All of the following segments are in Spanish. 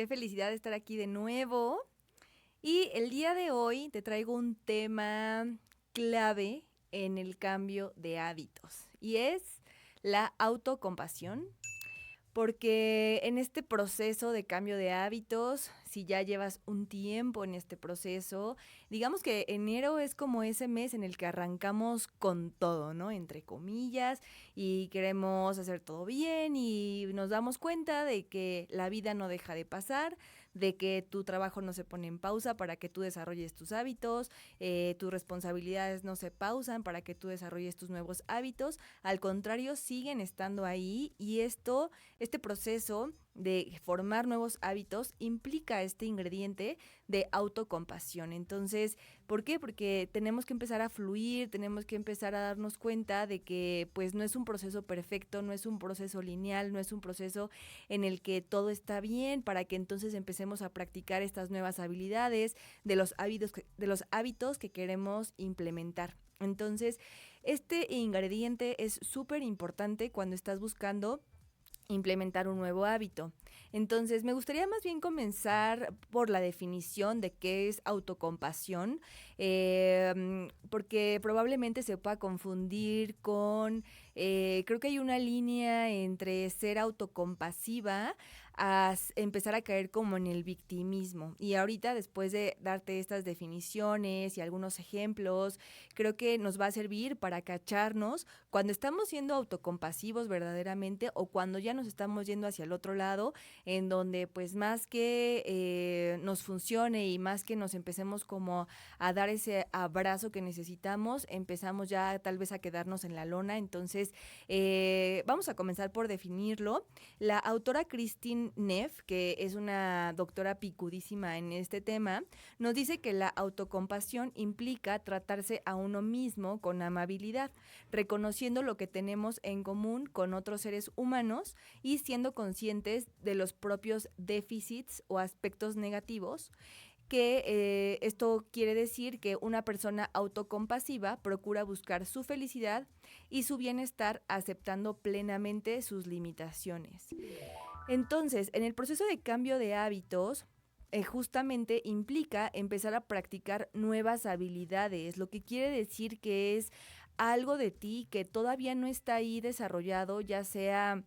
Qué felicidad de estar aquí de nuevo. Y el día de hoy te traigo un tema clave en el cambio de hábitos y es la autocompasión. Porque en este proceso de cambio de hábitos, si ya llevas un tiempo en este proceso, digamos que enero es como ese mes en el que arrancamos con todo, ¿no? Entre comillas, y queremos hacer todo bien y nos damos cuenta de que la vida no deja de pasar, de que tu trabajo no se pone en pausa para que tú desarrolles tus hábitos, tus responsabilidades no se pausan para que tú desarrolles tus nuevos hábitos, al contrario, siguen estando ahí y este proceso de formar nuevos hábitos implica este ingrediente de autocompasión. Entonces, ¿por qué? Porque tenemos que empezar a fluir, tenemos que empezar a darnos cuenta de que pues no es un proceso perfecto, no es un proceso lineal, no es un proceso en el que todo está bien para que entonces empecemos a practicar estas nuevas habilidades de los hábitos que queremos implementar. Entonces, este ingrediente es súper importante cuando estás buscando implementar un nuevo hábito. Entonces, me gustaría más bien comenzar por la definición de qué es autocompasión, porque probablemente se pueda confundir con, creo que hay una línea entre ser autocompasiva a empezar a caer como en el victimismo. Y ahorita, después de darte estas definiciones y algunos ejemplos, creo que nos va a servir para cacharnos cuando estamos siendo autocompasivos verdaderamente o cuando ya nos estamos yendo hacia el otro lado, en donde pues más que nos funcione y más que nos empecemos como a dar ese abrazo que necesitamos, empezamos ya tal vez a quedarnos en la lona. Entonces, vamos a comenzar por definirlo. La autora Christine Neff, que es una doctora picudísima en este tema, nos dice que la autocompasión implica tratarse a uno mismo con amabilidad, reconociendo lo que tenemos en común con otros seres humanos y siendo conscientes de los propios déficits o aspectos negativos, que esto quiere decir que una persona autocompasiva procura buscar su felicidad y su bienestar aceptando plenamente sus limitaciones. Entonces, en el proceso de cambio de hábitos, justamente implica empezar a practicar nuevas habilidades, lo que quiere decir que es algo de ti que todavía no está ahí desarrollado, ya sea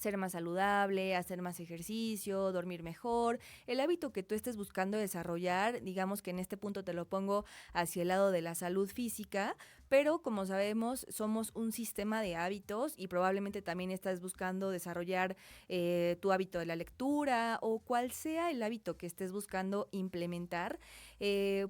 ser más saludable, hacer más ejercicio, dormir mejor, el hábito que tú estés buscando desarrollar, digamos que en este punto te lo pongo hacia el lado de la salud física, pero como sabemos somos un sistema de hábitos y probablemente también estás buscando desarrollar tu hábito de la lectura o cual sea el hábito que estés buscando implementar,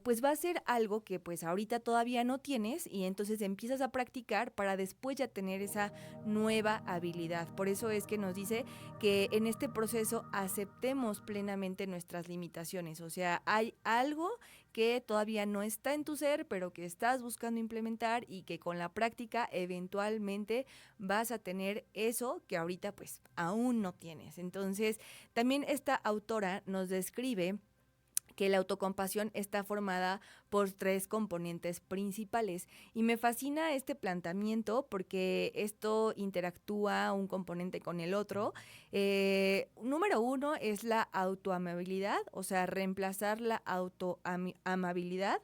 pues va a ser algo que pues ahorita todavía no tienes y entonces empiezas a practicar para después ya tener esa nueva habilidad. Por eso es que nos dice que en este proceso aceptemos plenamente nuestras limitaciones. O sea, hay algo que todavía no está en tu ser, pero que estás buscando implementar y que con la práctica eventualmente vas a tener eso que ahorita pues aún no tienes. Entonces, también esta autora nos describe que la autocompasión está formada por tres componentes principales. Y me fascina este planteamiento porque esto interactúa un componente con el otro. Número uno es la autoamabilidad, o sea, reemplazar la autoamabilidad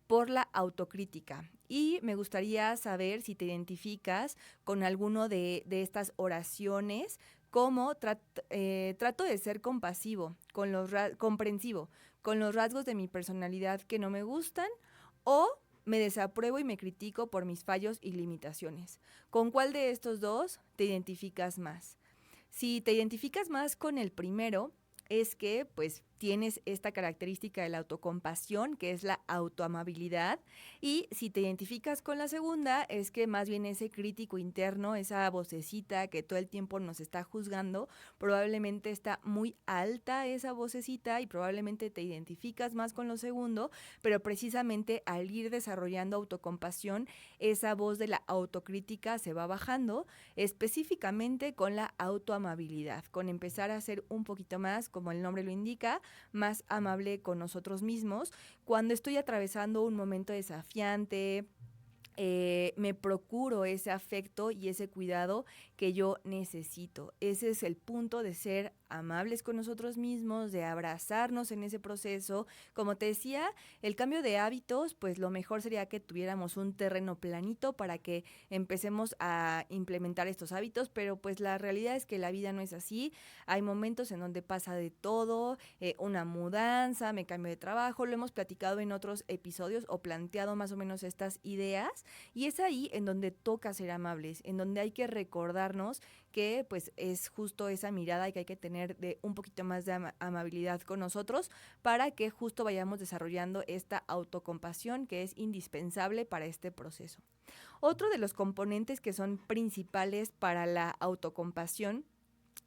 por la autocrítica. Y me gustaría saber si te identificas con alguno de estas oraciones, como trato de ser compasivo, comprensivo, con los rasgos de mi personalidad que no me gustan, o me desapruebo y me critico por mis fallos y limitaciones. ¿Con cuál de estos dos te identificas más? Si te identificas más con el primero, es que pues tienes esta característica de la autocompasión, que es la autoamabilidad, y si te identificas con la segunda, es que más bien ese crítico interno, esa vocecita que todo el tiempo nos está juzgando, probablemente está muy alta esa vocecita y probablemente te identificas más con lo segundo, pero precisamente al ir desarrollando autocompasión, esa voz de la autocrítica se va bajando, específicamente con la autoamabilidad, con empezar a ser un poquito más, como el nombre lo indica, más amable con nosotros mismos cuando estoy atravesando un momento desafiante, me procuro ese afecto y ese cuidado que yo necesito. Ese es el punto de ser amables con nosotros mismos, de abrazarnos en ese proceso. Como te decía, el cambio de hábitos, pues lo mejor sería que tuviéramos un terreno planito para que empecemos a implementar estos hábitos, pero pues la realidad es que la vida no es así. Hay momentos en donde pasa de todo, una mudanza, me cambio de trabajo, lo hemos platicado en otros episodios o planteado más o menos estas ideas y es ahí en donde toca ser amables, en donde hay que recordarnos que pues es justo esa mirada que hay que tener de un poquito más de amabilidad con nosotros para que justo vayamos desarrollando esta autocompasión que es indispensable para este proceso. Otro de los componentes que son principales para la autocompasión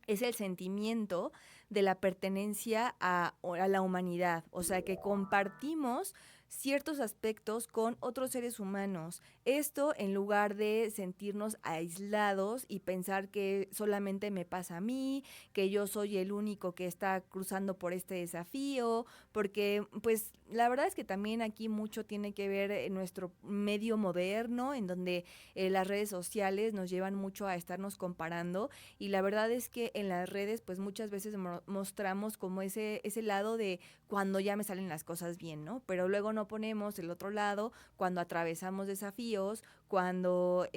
es el sentimiento de la pertenencia a la humanidad, o sea, que compartimos ciertos aspectos con otros seres humanos. Esto en lugar de sentirnos aislados y pensar que solamente me pasa a mí, que yo soy el único que está cruzando por este desafío, porque pues la verdad es que también aquí mucho tiene que ver en nuestro medio moderno, en donde las redes sociales nos llevan mucho a estarnos comparando y la verdad es que en las redes pues muchas veces mostramos como ese lado de cuando ya me salen las cosas bien, ¿no? Pero luego no ponemos el otro lado cuando atravesamos desafíos, cuando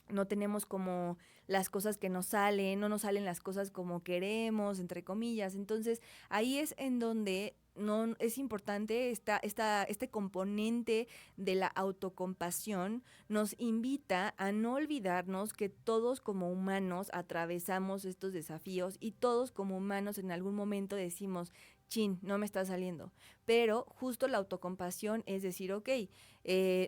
no tenemos como las cosas que nos salen, no nos salen las cosas como queremos, entre comillas. Entonces, ahí es en donde no es importante este componente de la autocompasión nos invita a no olvidarnos que todos como humanos atravesamos estos desafíos y todos como humanos en algún momento decimos, chin, no me está saliendo. Pero justo la autocompasión es decir, ok,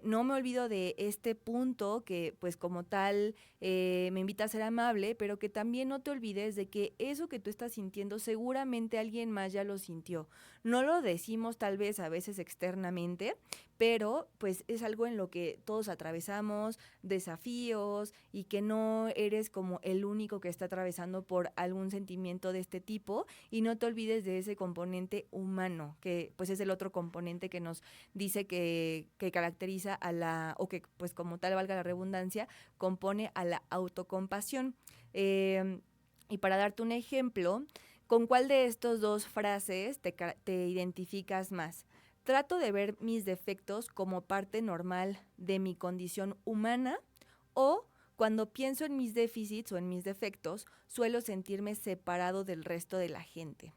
no me olvido de este punto que pues como tal me invita a ser amable, pero que también no te olvides de que eso que tú estás sintiendo seguramente alguien más ya lo sintió. No lo decimos tal vez a veces externamente, pero pues es algo en lo que todos atravesamos, desafíos y que no eres como el único que está atravesando por algún sentimiento de este tipo y no te olvides de ese componente humano, que pues es el otro componente que nos dice que caracteriza a la, o que pues como tal valga la redundancia, compone a la autocompasión. Eh, y para darte un ejemplo, ¿con cuál de estos dos frases te identificas más? Trato de ver mis defectos como parte normal de mi condición humana o cuando pienso en mis déficits o en mis defectos, suelo sentirme separado del resto de la gente.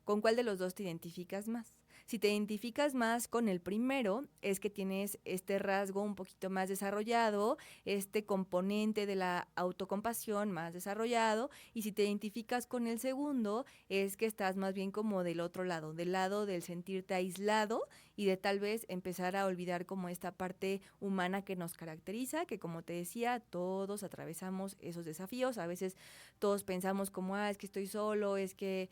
¿Con cuál de los dos te identificas más? Si te identificas más con el primero, es que tienes este rasgo un poquito más desarrollado, este componente de la autocompasión más desarrollado, y si te identificas con el segundo, es que estás más bien como del otro lado, del lado del sentirte aislado y de tal vez empezar a olvidar como esta parte humana que nos caracteriza, que como te decía, todos atravesamos esos desafíos, a veces todos pensamos como, es que estoy solo, es que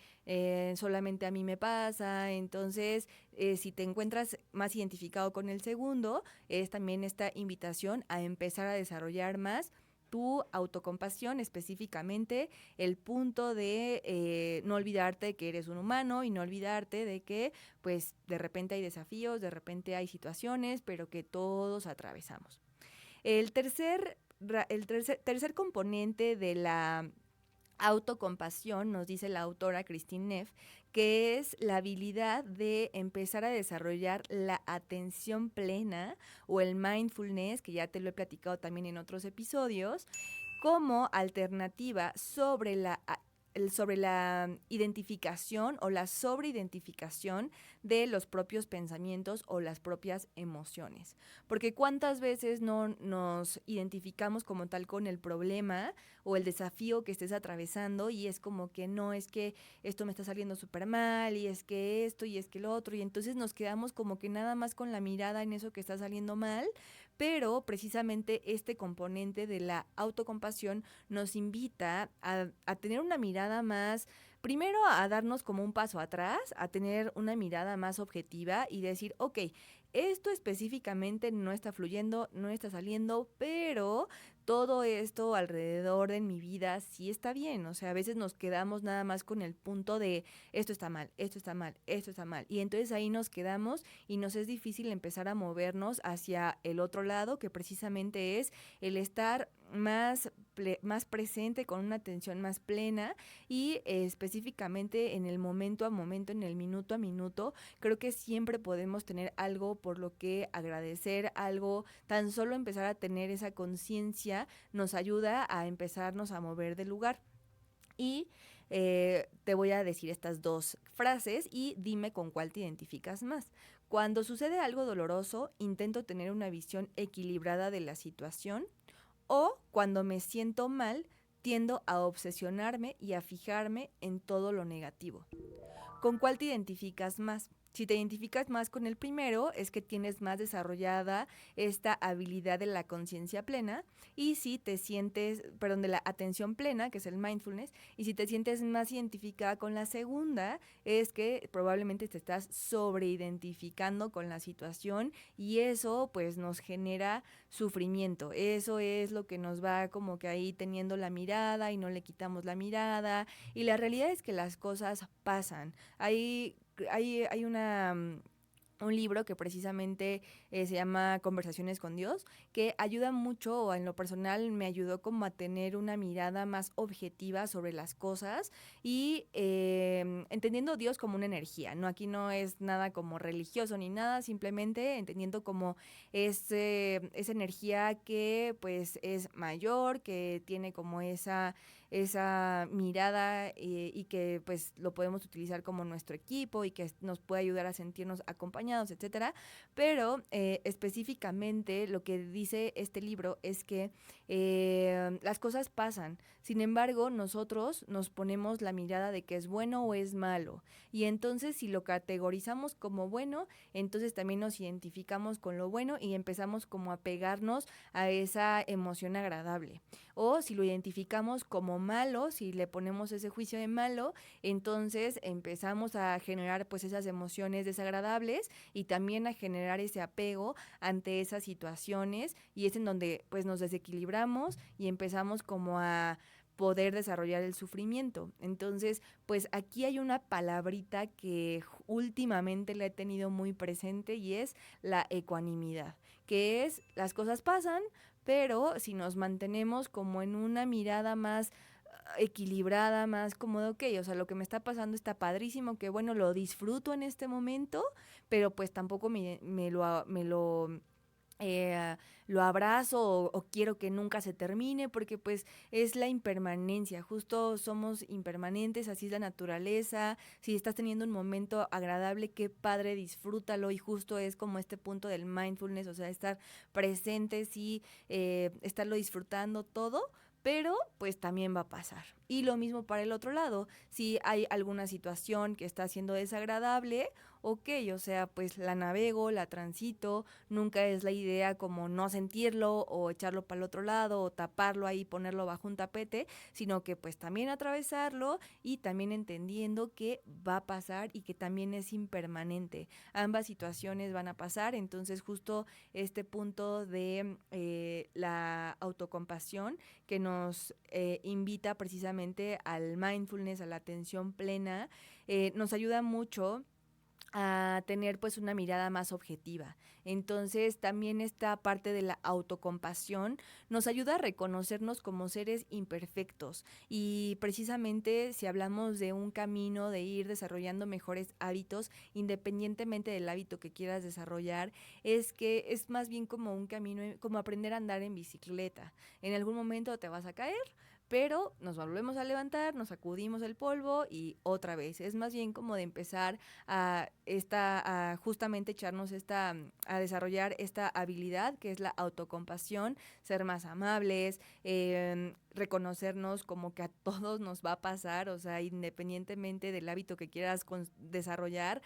solamente a mí me pasa. Entonces, si te encuentras más identificado con el segundo, es también esta invitación a empezar a desarrollar más tu autocompasión, específicamente el punto de no olvidarte que eres un humano y no olvidarte de que pues de repente hay desafíos, de repente hay situaciones, pero que todos atravesamos. El tercer componente de la autocompasión, nos dice la autora Christine Neff, que es la habilidad de empezar a desarrollar la atención plena o el mindfulness, que ya te lo he platicado también en otros episodios, como alternativa sobre la identificación o la sobreidentificación de los propios pensamientos o las propias emociones. Porque cuántas veces no nos identificamos como tal con el problema o el desafío que estés atravesando y es como que no, es que esto me está saliendo súper mal y es que esto y es que lo otro y entonces nos quedamos como que nada más con la mirada en eso que está saliendo mal, pero precisamente este componente de la autocompasión nos invita a tener una mirada más primero a darnos como un paso atrás, a tener una mirada más objetiva y decir, ok, esto específicamente no está fluyendo, no está saliendo, pero todo esto alrededor de mi vida sí está bien. O sea, a veces nos quedamos nada más con el punto de esto está mal, esto está mal, esto está mal. Y entonces ahí nos quedamos y nos es difícil empezar a movernos hacia el otro lado, que precisamente es el estar más presente, con una atención más plena y específicamente en el momento a momento, en el minuto a minuto. Creo que siempre podemos tener algo por lo que agradecer, algo, tan solo empezar a tener esa conciencia nos ayuda a empezarnos a mover del lugar. Y te voy a decir estas dos frases y dime con cuál te identificas más. Cuando sucede algo doloroso, intento tener una visión equilibrada de la situación, o cuando me siento mal, tiendo a obsesionarme y a fijarme en todo lo negativo. ¿Con cuál te identificas más? Si te identificas más con el primero, es que tienes más desarrollada esta habilidad de la conciencia plena, y si te sientes, perdón, de la atención plena, que es el mindfulness, y si te sientes más identificada con la segunda, es que probablemente te estás sobreidentificando con la situación y eso pues nos genera sufrimiento. Eso es lo que nos va como que ahí teniendo la mirada y no le quitamos la mirada, y la realidad es que las cosas pasan. Hay un libro que precisamente se llama Conversaciones con Dios, que ayuda mucho, o en lo personal me ayudó como a tener una mirada más objetiva sobre las cosas y entendiendo Dios como una energía, ¿no? Aquí no es nada como religioso ni nada, simplemente entendiendo como esa energía que pues es mayor, que tiene como esa mirada y que pues lo podemos utilizar como nuestro equipo y que nos puede ayudar a sentirnos acompañados, etcétera. Pero específicamente lo que dice este libro es que las cosas pasan. Sin embargo, nosotros nos ponemos la mirada de que es bueno o es malo. Y entonces si lo categorizamos como bueno, entonces también nos identificamos con lo bueno y empezamos como a pegarnos a esa emoción agradable. O si lo identificamos como malo, si le ponemos ese juicio de malo, entonces empezamos a generar pues esas emociones desagradables y también a generar ese apego ante esas situaciones, y es en donde pues nos desequilibramos y empezamos como a poder desarrollar el sufrimiento. Entonces, pues aquí hay una palabrita que últimamente la he tenido muy presente y es la ecuanimidad, que es las cosas pasan, pero si nos mantenemos como en una mirada más equilibrada, más como de, ok, o sea, lo que me está pasando está padrísimo, que bueno, lo disfruto en este momento, pero pues tampoco eh, lo abrazo o quiero que nunca se termine, porque pues es la impermanencia, justo somos impermanentes, así es la naturaleza. Si estás teniendo un momento agradable, qué padre, disfrútalo, y justo es como este punto del mindfulness, o sea, estar presentes y estarlo disfrutando todo, pero pues también va a pasar. Y lo mismo para el otro lado, si hay alguna situación que está siendo desagradable, ok, o sea, pues la navego, la transito, nunca es la idea como no sentirlo o echarlo para el otro lado o taparlo ahí, ponerlo bajo un tapete, sino que pues también atravesarlo y también entendiendo que va a pasar y que también es impermanente. Ambas situaciones van a pasar, entonces justo este punto de la autocompasión que nos invita precisamente al mindfulness, a la atención plena, nos ayuda mucho a tener pues una mirada más objetiva. Entonces también esta parte de la autocompasión nos ayuda a reconocernos como seres imperfectos, y precisamente si hablamos de un camino de ir desarrollando mejores hábitos, independientemente del hábito que quieras desarrollar, es que es más bien como un camino, como aprender a andar en bicicleta. En algún momento te vas a caer, pero nos volvemos a levantar, nos sacudimos el polvo y otra vez. Es más bien como de empezar a justamente echarnos a desarrollar esta habilidad que es la autocompasión, ser más amables, reconocernos como que a todos nos va a pasar, o sea, independientemente del hábito que quieras desarrollar,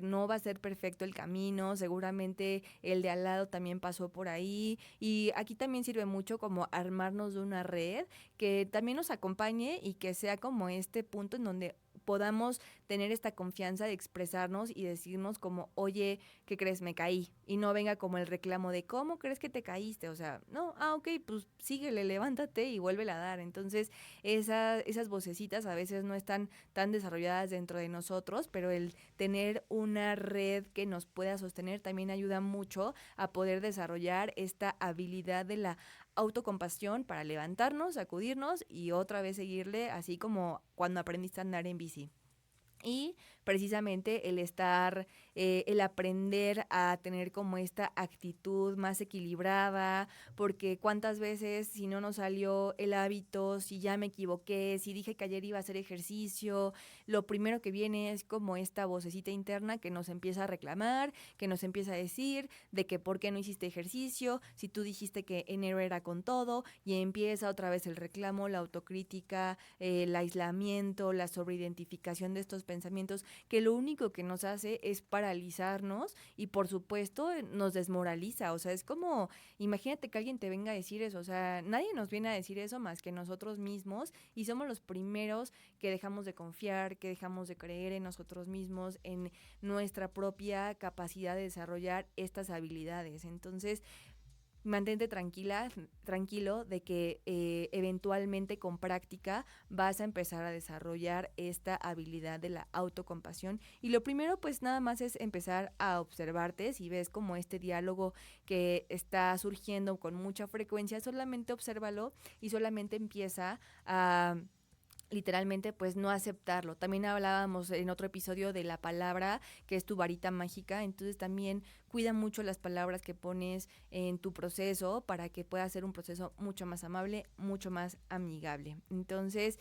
no va a ser perfecto el camino, seguramente el de al lado también pasó por ahí, y aquí también sirve mucho como armarnos de una red que también nos acompañe y que sea como este punto en donde podamos tener esta confianza de expresarnos y decirnos como, oye, ¿qué crees? Me caí. Y no venga como el reclamo de, ¿cómo crees que te caíste? O sea, no, ok, pues síguele, levántate y vuélvela a dar. Entonces, esas vocecitas a veces no están tan desarrolladas dentro de nosotros, pero el tener una red que nos pueda sostener también ayuda mucho a poder desarrollar esta habilidad de la autocompasión para levantarnos, sacudirnos y otra vez seguirle, así como cuando aprendiste a andar en bici. Y precisamente el aprender a tener como esta actitud más equilibrada, porque cuántas veces si no nos salió el hábito, si ya me equivoqué, si dije que ayer iba a hacer ejercicio, lo primero que viene es como esta vocecita interna que nos empieza a reclamar, que nos empieza a decir de que por qué no hiciste ejercicio, si tú dijiste que enero era con todo, y empieza otra vez el reclamo, la autocrítica, el aislamiento, la sobreidentificación de estos pensamientos, que lo único que nos hace es paralizarnos y por supuesto nos desmoraliza. O sea, es como, imagínate que alguien te venga a decir eso, o sea, nadie nos viene a decir eso más que nosotros mismos, y somos los primeros que dejamos de confiar, que dejamos de creer en nosotros mismos, en nuestra propia capacidad de desarrollar estas habilidades. Entonces, mantente tranquilo de que eventualmente con práctica vas a empezar a desarrollar esta habilidad de la autocompasión. Y lo primero pues nada más es empezar a observarte. Si ves como este diálogo que está surgiendo con mucha frecuencia, solamente obsérvalo y solamente empieza a literalmente pues no aceptarlo. También hablábamos en otro episodio de la palabra que es tu varita mágica, entonces también cuida mucho las palabras que pones en tu proceso para que pueda ser un proceso mucho más amable, mucho más amigable. Entonces,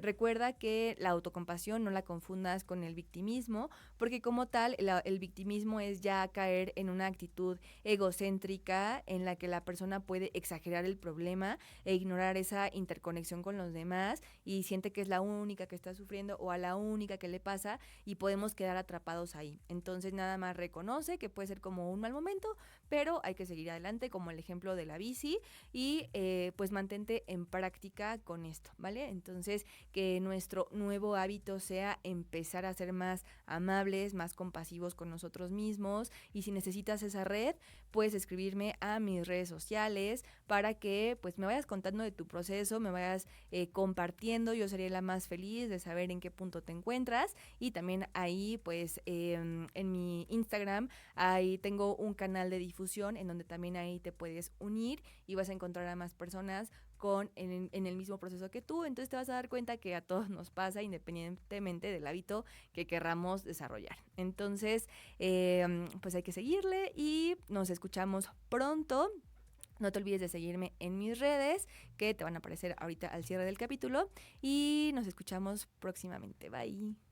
recuerda que la autocompasión no la confundas con el victimismo, porque como tal, el victimismo es ya caer en una actitud egocéntrica en la que la persona puede exagerar el problema e ignorar esa interconexión con los demás y siente que es la única que está sufriendo o a la única que le pasa, y podemos quedar atrapados ahí. Entonces nada más reconoce que puede ser como un mal momento, pero hay que seguir adelante, como el ejemplo de la bici, y pues mantente en práctica con esto, ¿vale? Entonces que nuestro nuevo hábito sea empezar a ser más amables, más compasivos con nosotros mismos, y si necesitas esa red, puedes escribirme a mis redes sociales para que pues me vayas contando de tu proceso, me vayas compartiendo. Yo sería la más feliz de saber en qué punto te encuentras, y también ahí pues en mi Instagram ahí tengo un canal de difusión en donde también ahí te puedes unir y vas a encontrar a más personas en el mismo proceso que tú. Entonces te vas a dar cuenta que a todos nos pasa independientemente del hábito que querramos desarrollar. Entonces pues hay que seguirle y nos escuchamos pronto. No te olvides de seguirme en mis redes, que te van a aparecer ahorita al cierre del capítulo. Y nos escuchamos próximamente. Bye.